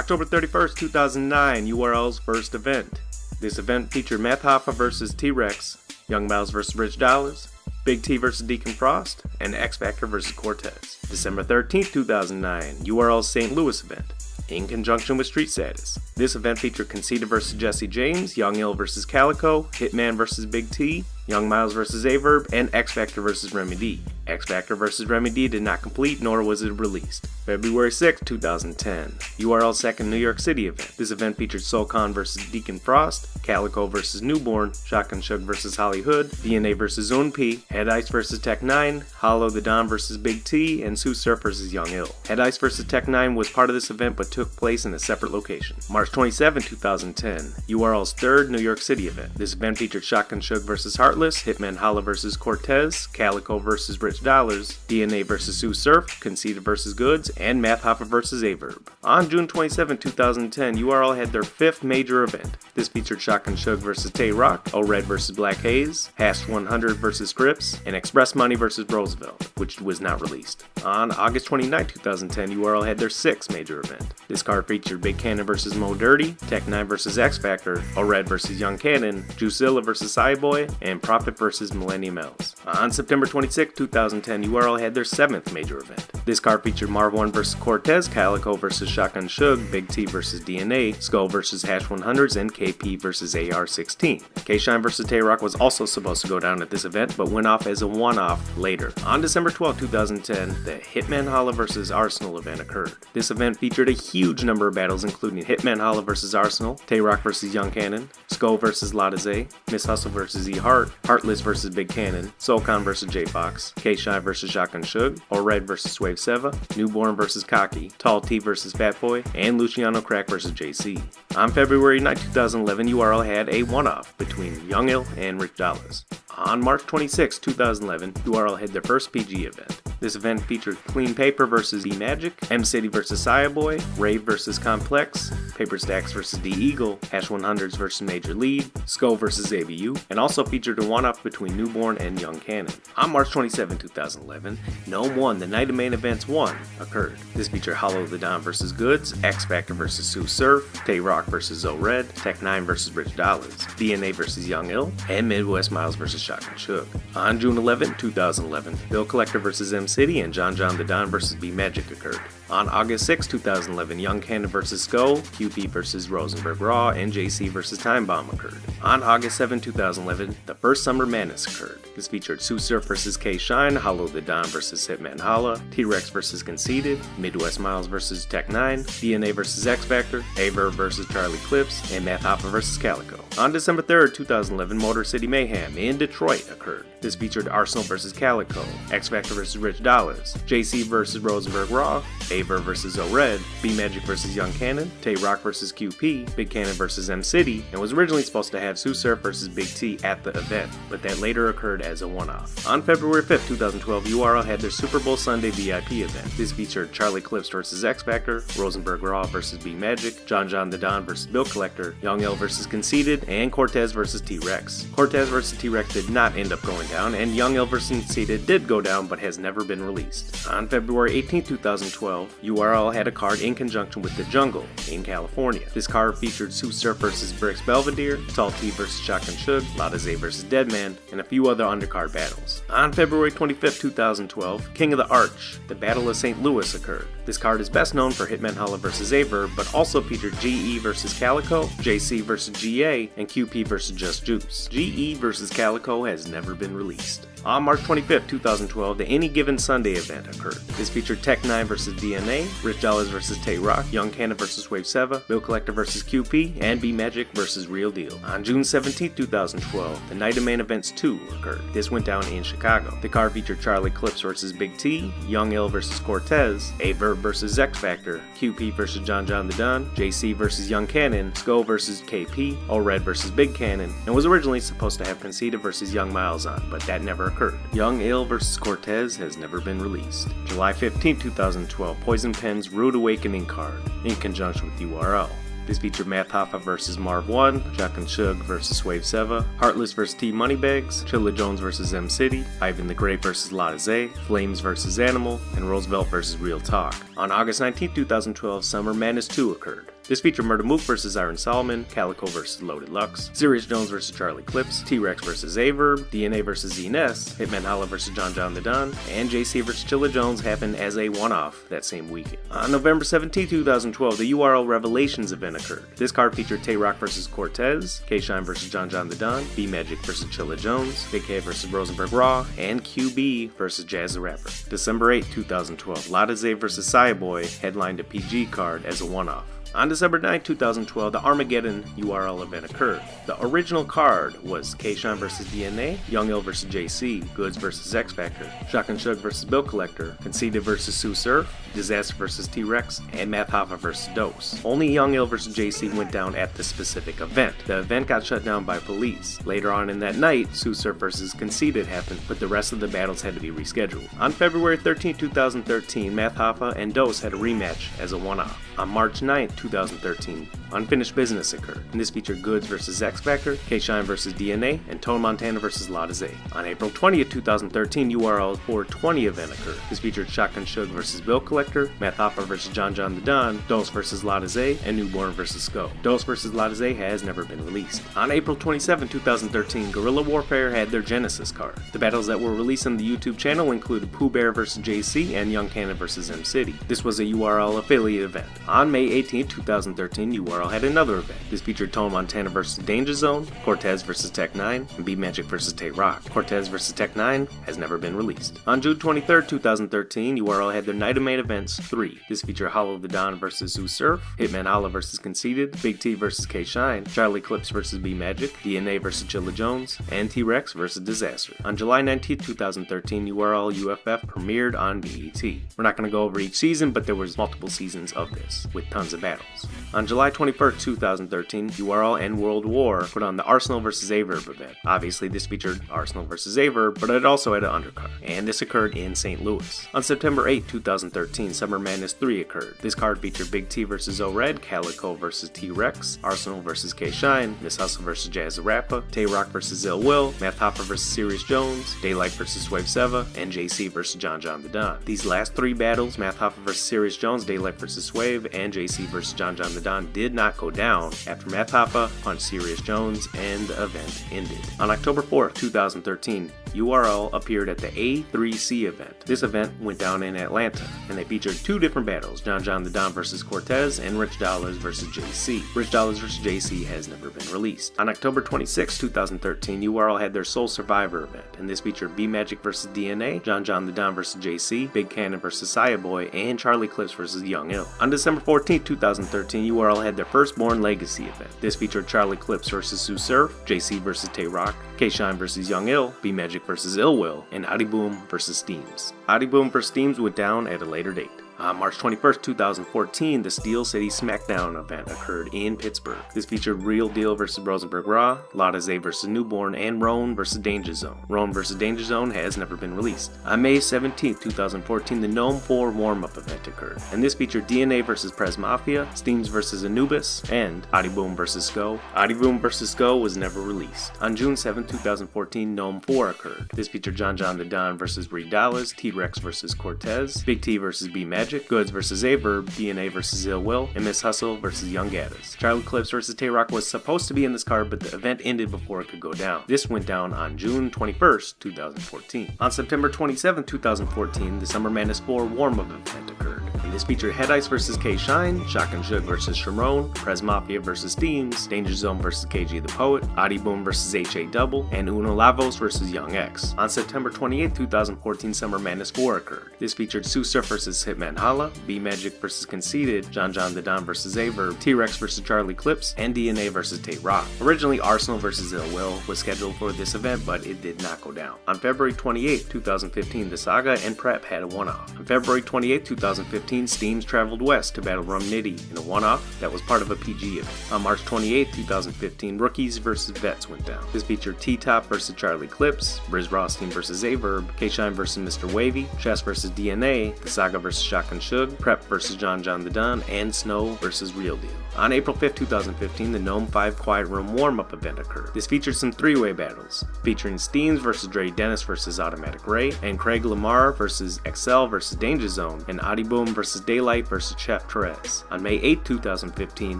October 31st, 2009, URL's first event. This event featured Math Hoffa vs. T-Rex, Young Miles vs. Rich Dollars, Big T vs. Deacon Frost, and X Factor vs. Cortez. December 13th, 2009, URL's St. Louis event, in conjunction with Street Status. This event featured Conceited vs. Jesse James, Young Ill vs. Calico, Hitman vs. Big T, Young Miles vs. Averb, and X Factor vs. Remy D. X Factor vs. Remy D did not complete, nor was it released. February 6, 2010, URL's second New York City event. This event featured Solcon vs. Deacon Frost, Calico vs. Newborn, Shotgun Shug vs. Holly Hood, DNA vs. Zone P, Head Ice vs. Tech 9, Hollow the Don vs. Big T, and Sue Surf vs. Young Ill. Head Ice vs. Tech 9 was part of this event but took place in a separate location. March 27, 2010, URL's third New York City event. This event featured Shotgun Shug vs. Heartless, Hitman Holla vs. Cortez, Calico vs. Rich Dollars, DNA vs. Sue Surf, Conceited vs. Goods, and Math Hoffa vs. Averb. On June 27, 2010, URL had their fifth major event. This featured Shotgun Shug vs. Tay Rock, O-Red vs. Black Haze, Hash 100 vs. Scripps, and Express Money vs. Roosevelt, which was not released. On August 29, 2010, URL had their sixth major event. This card featured Big Cannon vs. Mo Dirty, Tech 9 vs. X Factor, O-Red vs. Young Cannon, Juicilla vs. Cyboy, and Profit vs. Millennium Elves. On September 26, 2010, URL had their seventh major event. This card featured Marv 1 vs. Cortez, Calico vs. Shotgun Shug, Big T vs. DNA, Skull vs. Hash 100s, and KP vs. AR-16. K-Shine vs. Tay-Rock was also supposed to go down at this event, but went off as a one-off later. On December 12, 2010, the Hitman Holla vs. Arsenal event occurred. This event featured a huge number of battles, including Hitman Holla vs. Arsenal, Tay-Rock vs. Young Cannon, Skull vs. Ladaze, Miss Hustle vs. E-Heart, Heartless vs. Big Cannon, Solcon vs. J-Fox, K-Shine vs. Shotgun Shug, O-Red vs. Swave Seva, Newborn vs. Cocky, Tall T vs. Fatboy, and Luciano Crack vs. JC. On February 9, 2011, URL had a one-off between Young Ill and Rich Dollars. On March 26, 2011, URL had their first PG event. This event featured Clean Paper vs. E-Magic, M-City vs. Fireboy, Rave vs. Complex, Paper Stacks vs. D-Eagle, Hash 100s vs. Major Lead, Skull vs. ABU, and also featured a one-off between Newborn and Young Cannon. On March 27, 2011, Gnome 1, the Night of Main Events 1, occurred. This featured Hollow the Don vs. Goods, X Factor vs. Sue Surf, Tay Rock vs. O-Red, Tech 9 vs. Rich Dollars, DNA vs. Young Ill, and Midwest Miles vs. Shotgun Shug. On June 11, 2011, Bill Collector vs. M-City and John the Don vs. B-Magic occurred. On August 6, 2011, Young Cannon vs. Skull, QP vs. Rosenberg Raw, and JC vs. Time Bomb occurred. On August 7, 2011, the first Summer Madness occurred. This featured Sue Surf vs. K-Shine, Hollow the Don vs. Hitman Holla, T-Rex vs. Conceited, Midwest Miles vs. Tech 9, DNA vs. X Factor, Averb vs. Charlie Clips, and Math Hoffa vs. Calico. On December 3, 2011, Motor City Mayhem in Detroit occurred. This featured Arsenal vs. Calico, X Factor vs. Rich Dollars, JC vs. Rosenberg Raw, Averb vs. O-Red, B-Magic vs. Young Cannon, Tay Rock vs. QP, Big Cannon vs. M-City, and was originally supposed to have Sue Surf vs. Big T at the event, but that later occurred as a one-off. On February 5, 2012, URL had their Super Bowl Sunday VIP event. This featured Charlie Clips vs. X Factor, Rosenberg Raw vs. B-Magic, John the Don vs. Bill Collector, Young Ill vs. Conceited, and Cortez vs. T-Rex. Cortez vs. T-Rex did not end up going down, and Young Ill vs. Conceited did go down but has never been released. On February 18, 2012, URL had a card in conjunction with The Jungle in California. This card featured Sue Surf vs. Bricks Belvedere, Tall T vs. Shotgun Shug, Ladaze vs. Deadman, and a few other undercard battles. On February 25, 2012, King of the Arch, the Battle of St. Louis occurred. This card is best known for Hitman Holla vs. Averb, but also featured GE vs. Calico, JC vs. GA, and QP vs. Just Juice. GE vs. Calico has never been released. On March 25, 2012, the Any Given Sunday event occurred. This featured Tech 9 vs. DNA, Rich Dollars vs. Tay Rock, Young Cannon vs. Wave Seva, Bill Collector vs. QP, and B-Magic vs. Real Deal. On June 17, 2012, the Night of Main Events 2 occurred. This went down in Chicago. The card featured Charlie Clips vs. Big T, Young Ill vs. Cortez, Averb vs. X Factor, QP vs. John the Don, JC vs. Young Cannon, Skull vs. KP, O-Red vs. Big Cannon, and was originally supposed to have Conceited vs. Young Miles on, but that never occurred. Young Ill vs. Cortez has never been released. July 15, 2012, Poison Pen's Rude Awakening card, in conjunction with URL. This featured Math Hoffa vs. Marv 1, Shotgun Shug vs. Swave Seva, Heartless vs. T Moneybags, Chilla Jones vs. M-City, Ivan the Great vs. Ladaze, Flames vs. Animal, and Roosevelt vs. Real Talk. On August 19, 2012, Summer Madness 2 occurred. This featured Murder Mook vs Iron Solomon, Calico vs Loaded Lux, Sirius Jones vs Charlie Clips, T-Rex vs Averb, DNA vs Z-Ness, Hitman Holla vs John John the Don, and JC vs Chilla Jones happened as a one-off that same weekend. On November 17, 2012, the URL Revelations event occurred. This card featured Tay-Rock vs Cortez, K-Shine vs John John the Don, B-Magic vs Chilla Jones, Big K vs Rosenberg Raw, and QB vs Jazz the Rapper. December 8, 2012, Lada Zay vs Cyboy headlined a PG card as a one-off. On December 9, 2012, the Armageddon URL event occurred. The original card was K-Shine vs DNA, Young Ill vs JC, Goods vs X Factor, Shotgun Shug vs Bill Collector, Conceited vs Sue Surf, Disaster vs T-Rex, and Math Hoffa vs Dose. Only Young Ill vs JC went down at the specific event. The event got shut down by police. Later on in that night, Sue Surf vs Conceited happened, but the rest of the battles had to be rescheduled. On February 13, 2013, Math Hoffa and Dose had a rematch as a one-off. On March 9, 2013, Unfinished Business occurred, and this featured Goods vs X Factor, K-Shine vs DNA, and Tone Montana vs Lada Zay. On April 20, 2013, URL 420 event occurred. This featured Shotgun Shug vs Bill Collector, Math Hoffa vs John John the Don, Dose vs Lada Zay, and Newborn vs Sko. Dose vs Lada Zay has never been released. On April 27, 2013, Guerrilla Warfare had their Genesis card. The battles that were released on the YouTube channel included Pooh Bear vs JC and Young Cannon vs M City. This was a URL affiliate event. On May 18, 2013, URL had another event. This featured Tone Montana vs Danger Zone, Cortez vs Tech 9, and B-Magic vs Tay-Rock. Cortez vs Tech 9 has never been released. On June 23, 2013, URL had their Night of Main Events 3. This featured Hollow of the Dawn vs Zoo Surf, Hitman Holla vs Conceited, Big T vs K-Shine, Charlie Clips vs B-Magic, DNA vs Chilla Jones, and T-Rex vs Disaster. On July 19, 2013, URL UFF premiered on BET. We're not going to go over each season, but there was multiple seasons of this, with tons of battles. On July 21st, 2013, URL and World War put on the Arsenal vs Averb event. Obviously, this featured Arsenal vs Averb, but it also had an undercard, and this occurred in St. Louis. On September 8, 2013, Summer Madness 3 occurred. This card featured Big T vs O-Red, Calico vs T-Rex, Arsenal vs K-Shine, Miss Hustle vs Jazz the Rapper, Tay-Rock vs Ill Will, Math Hoffa vs Sirius Jones, Daylight vs Swave Seva, and JC vs John John the Don. These last three battles, Math Hoffa vs Sirius Jones, Daylight vs Swave, and JC vs John John the Don, did not go down after Math Hoffa punched Sirius Jones and the event ended. On October 4th, 2013, URL appeared at the A3C event. This event went down in Atlanta, and they featured two different battles, John John the Don vs Cortez and Rich Dollars vs JC. Rich Dollars vs JC has never been released. On October 26, 2013, URL had their Soul Survivor event, and this featured B-Magic vs DNA, John John the Don vs JC, Big Cannon vs Cyboy, and Charlie Clips vs Young Ill. On December 14, 2013, URL had their Firstborn Legacy event. This featured Charlie Clips vs Sue Surf, JC vs Tay-Rock, K-Shine vs Young Ill, B-Magic vs Ill Will, and Adi Boom vs Steams. Adi Boom vs Steams went down at a later date. On March 21st, 2014, the Steel City SmackDown event occurred in Pittsburgh. This featured Real Deal vs Rosenberg Raw, Lada Zay vs Newborn, and Roan vs Danger Zone. Roan vs Danger Zone has never been released. On May 17th, 2014, the Gnome 4 warm-up event occurred, and this featured DNA vs Prez Mafia, Steams vs Anubis, and Adi Boom vs Sko. Adi Boom vs Sko was never released. On June 7th, 2014, Gnome 4 occurred. This featured John John the Don vs $3, T-Rex vs Cortez, Big T vs B-Magic, Goods vs Averb, DNA vs Ill Will, and Miss Hustle vs Young Gaddis. Charlie Clips vs Tay-Rock was supposed to be in this card, but the event ended before it could go down. This went down on June 21st, 2014. On September 27, 2014, the Summer Madness 4 warm-up event occurred. And this featured Head Ice vs K-Shine, Shotgun Shug vs Shimron, Prez Mafia vs Steams, Danger Zone vs KG the Poet, Adi Boom vs HA Double, and Uno Lavos vs Young X. On September 28, 2014, Summer Madness 4 occurred. This featured Sue Surf vs Hitman Holla, B-Magic vs Conceited, John John the Don vs Averb, T-Rex vs Charlie Clips, and DNA vs Tay-Rock. Originally, Arsenal vs Ill Will was scheduled for this event, but it did not go down. On February 28, 2015, the Saga and Prep had a one-off. On February 28, 2015, Steams traveled west to battle Rum Nitty in a one-off that was part of a PG event. On March 28, 2015, Rookies vs Vets went down. This featured T-Top vs Charlie Clips, Briz Rothstein vs Averb, K-Shine vs Mr. Wavy, Chess vs DNA, the Saga vs Shotgun Shock and Shug, Prep vs. John the Don, and Snow vs. Real Deal. On April 5, 2015, the Gnome 5 Quiet Room warm-up event occurred. This featured some three-way battles, featuring Steams vs. Dre Dennis vs. Automatic Ray, and Craig Lamar vs. Excel vs. Danger Zone, and Adi Boom vs. Daylight vs. Chef Therese. On May 8, 2015,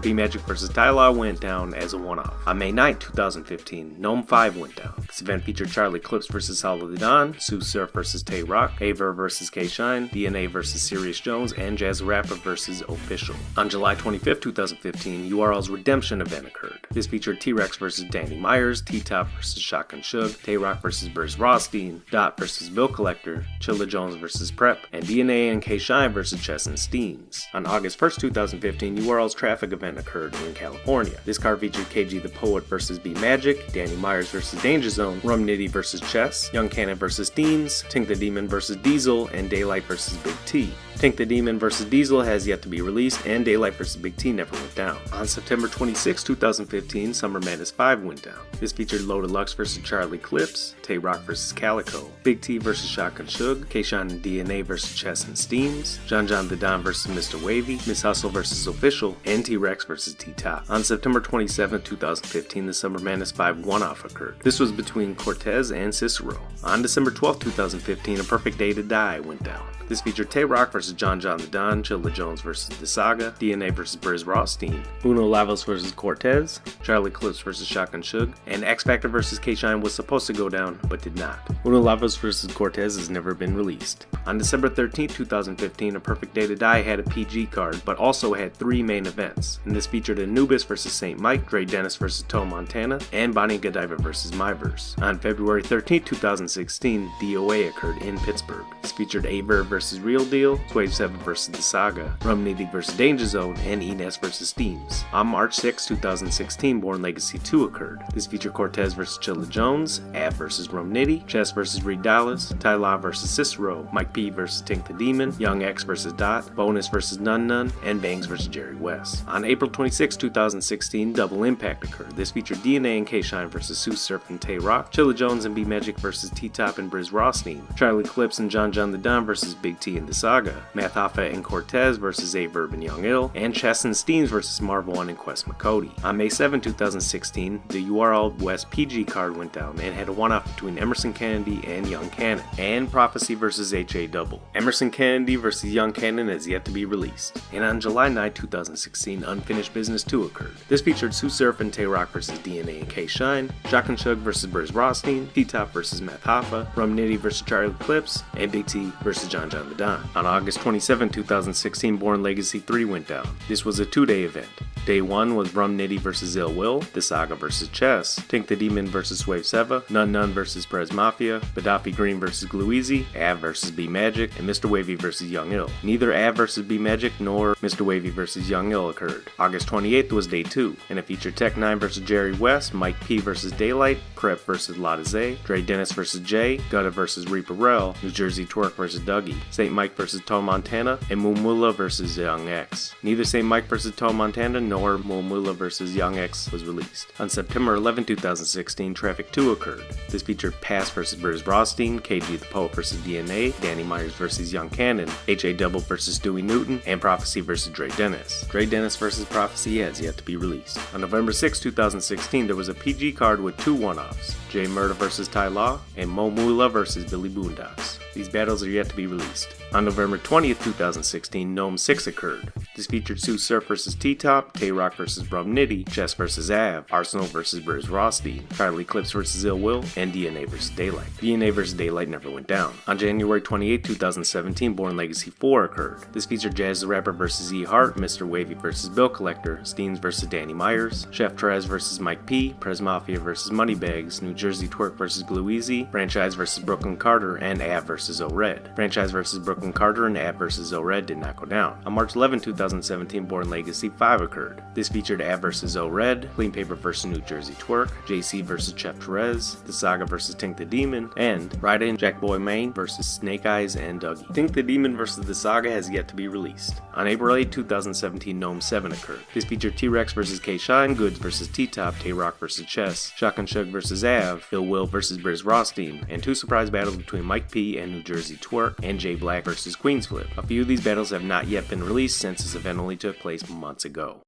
B-Magic vs. Tylaw went down as a one-off. On May 9, 2015, Gnome 5 went down. This event featured Charlie Clips vs. Hollow the Don, Sue Surf vs. Tay Rock, Aver vs. K-Shine, DNA vs. Sirius Jones, and Jazz Rapper vs. Official. On July 25, 2015, URL's Redemption event occurred. This featured T-Rex vs. Danny Myers, T-Top vs. Shotgun Shug, Tay-Rock vs. Briz Rothstein, Dot vs. Bill Collector, Chilla Jones vs. Prep, and DNA and K-Shine vs. Chess and Steams. On August 1, 2015, URL's Traffic event occurred in California. This card featured KG the Poet vs. B-Magic, Danny Myers vs. Danger Zone, Rum Nitty vs. Chess, Young Cannon vs. Steams, Tink the Demon vs. Diesel, and Daylight vs. Big T. Tink the Demon vs. Diesel has yet to be released, and Daylight vs. Big T never went down. On September 26, 2015, Summer Madness 5 went down. This featured Low Deluxe vs. Charlie Clips, Tay Rock vs. Calico, Big T vs. Shotgun Shug, K-Shine and DNA vs. Chess and Steams, John the Don vs. Mr. Wavy, Miss Hustle vs. Official, and T-Rex vs. T-Top. On September 27, 2015, the Summer Madness 5 one-off occurred. This was between Cortez and Cicero. On December 12, 2015, A Perfect Day to Die went down. This featured Tay Rock vs. John the Don, Chilla Jones vs. The Saga, DNA vs. Briz Rothstein, Uno Lavos vs. Cortez, Charlie Clips vs. Shotgun Shug, and X Factor vs. K-Shine was supposed to go down, but did not. Uno Lavos vs. Cortez has never been released. On December 13, 2015, A Perfect Day to Die had a PG card, but also had three main events, and this featured Anubis vs. St. Mike, Dre Dennis vs. Toe Montana, and Bonnie Godiva vs. Myverse. On February 13, 2016, DOA occurred in Pittsburgh. This featured Aver vs. Real Deal, Wave 7 vs. The Saga, Rum Nitty vs. Danger Zone, and Enes vs. Steams. On March 6, 2016, Born Legacy 2 occurred. This featured Cortez vs. Chilla Jones, Av vs. Rum Nitty, Chess vs. Reed Dallas, Tylaw vs. Cicero, Mike P vs. Tink the Demon, Young X vs. Dot, Bonus vs. Nun, and Bangs vs. Jerry West. On April 26, 2016, Double Impact occurred. This featured DNA and K-Shine vs. Sue Surf and Tay Rock, Chilla Jones and B-Magic vs. T-Top and Briz Rothstein, Charlie Clips and John the Don vs. Big T and The Saga, Math Hoffa and Cortez vs. Averb and Young Ill, and Chess and Steams vs. Marvel 1 and Quest McCody. On May 7, 2016, the URL West PG card went down and had a one-off between Emerson Kennedy and Young Cannon, and Prophecy vs. HA Double. Emerson Kennedy vs. Young Cannon has yet to be released. And on July 9, 2016, Unfinished Business 2 occurred. This featured Sue Surf and Tay Rock vs. DNA and K-Shine, Shotgun Shug vs. Briz Rothstein, T-Top vs. Math Hoffa, Rum Nitty vs. Charlie Clips, and Big T vs. John the Don. On August 27, 2016, Born Legacy 3 went down. This was a two-day event. Day 1 was Rum Nitty vs. Ill Will, The Saga vs. Chess, Tink the Demon vs. Wave 7, Nun vs. Prez Mafia, Gaddafi Green vs. Gluezy, Av vs. B Magic, and Mr. Wavy vs. Young Ill. Neither Av vs. B Magic nor Mr. Wavy vs. Young Ill occurred. August 28th was Day 2, and it featured Tech 9 vs. Jerry West, Mike P vs. Daylight, Prep vs. Lotta Zay, Dre Dennis vs. Jay, Gutta vs. Reaper Rel, New Jersey Twerk vs. Dougie, St. Mike vs. Toe Montana, and Mumula vs. Young X. Neither St. Mike vs. Toe Montana nor Mumula vs. Young X was released. On September 11, 2016, Traffic 2 occurred. This featured Pass vs. Briz Rothstein, KG the Poet vs. DNA, Danny Myers vs. Young Cannon, HA Double vs. Dewey Newton, and Prophecy vs. Dre Dennis. Dre Dennis vs. Prophecy has yet to be released. On November 6, 2016, there was a PG card with two one-offs, Jay Murda vs. Ty Law, and Mo Mula vs. Billy Boondocks. These battles are yet to be released. On November 20th, 2016, Gnome 6 occurred. This featured Sue Surf vs. T-Top, Tay-Rock vs. Rum Nitty, Chess vs. Av, Arsenal vs. Briz Rothstein, Charlie Clips vs. Ill Will, and DNA vs. Daylight. DNA vs. Daylight never went down. On January 28, 2017, Born Legacy 4 occurred. This featured Jazz the Rapper vs. E Hart, Mr. Wavy vs. Bill Collector, Steens vs. Danny Myers, Chef Therese vs. Mike P, Prez Mafia vs. Moneybags, New Jersey Twerk vs. Gluezy, Franchise vs. Brooklyn Carter, and Av vs. O-Red. Franchise vs. Brooklyn Carter and Av vs. O-Red did not go down. On March 11, 2017, Born Legacy 5 occurred. This featured Av vs. O-Red, Clean Paper vs. New Jersey Twerk, JC vs. Chef Therese, The Saga vs. Tink the Demon, and Raiden Jackboy Main vs. Snake Eyes and Dougie. Tink the Demon vs. The Saga has yet to be released. On April 8, 2017, Gnome 7 occurred. This featured T-Rex vs. K-Shine, Goods vs. T-Top, Tay-Rock vs. Chess, Shotgun Shug vs. Av, Ill Will vs. Briz Rothstein, and two surprise battles between Mike P and New Jersey Twerk, and Jay Black vs. Queens Flip. A few of these battles have not yet been released since this event only took place months ago.